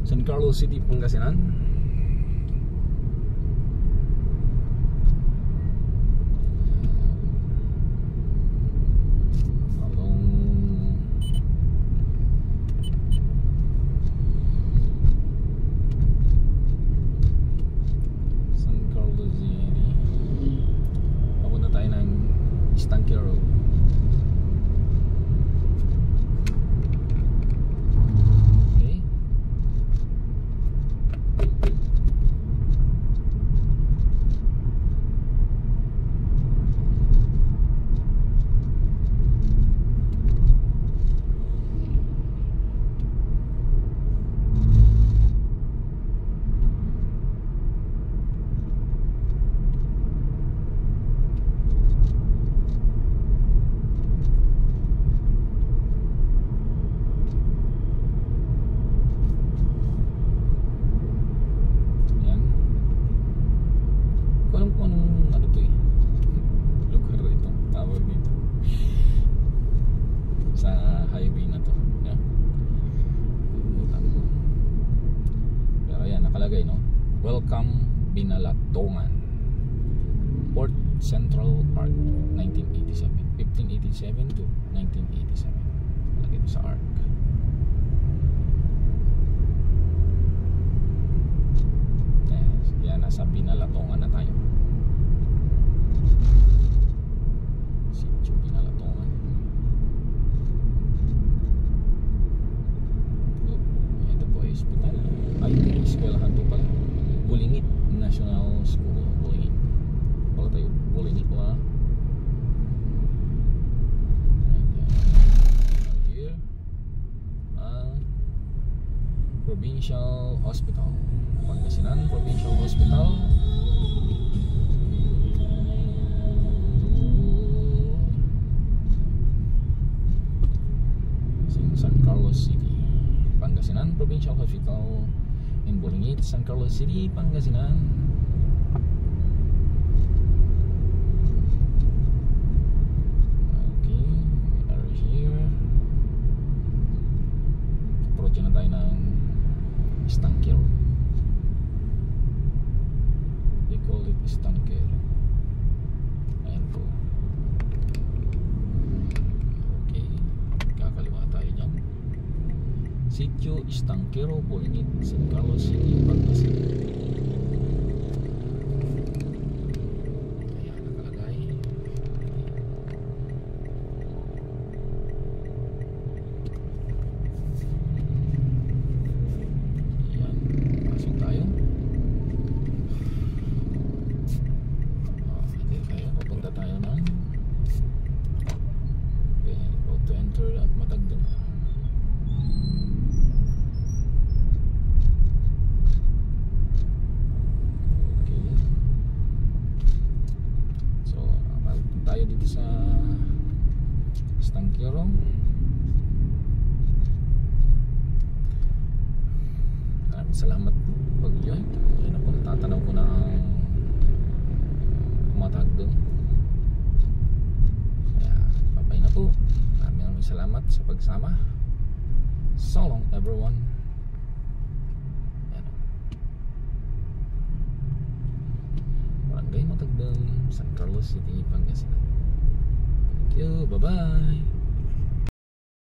San Carlos City, Pangasinan. Welcome Binalatongan, Port Central Park, 1987, 1587 to 1987. Lagi ito sa ARC. Yes, yan, nasa Binalatongan na tayo. Sitio Binalatongan. Oh, ito po ay hospital. Ay, eskwelahan po pala. Bulingit National School, Bulingit. Kalau tayo Bulingit lah. Here, Provincial Hospital, Pangasinan Provincial Hospital. San Carlos City, Pangasinan Provincial Hospital. In Bulingit, San Carlos City, Pangasinan. Okay, we are here. Approach na tayo ng Estankero. They call it Estankero. Ayan po. Okay, kakaliwa tayo dyan. Sitio Estankero, Bulingit, San Carlos City, Pangasinan. Ayan, nakalagay. Ayan, pasok tayo. Hindi tayo, papunta tayo ng go to enter at Matagdong. Dito sa Estankero. Maraming salamat pag-join. Kaya na po tatanaw ko na ang Matagdong. Kaya babay na po. Maraming salamat sa pagsama. So long everyone. Barangay Matagdong, San Carlos City, Pangasinan. Thank you, bye bye.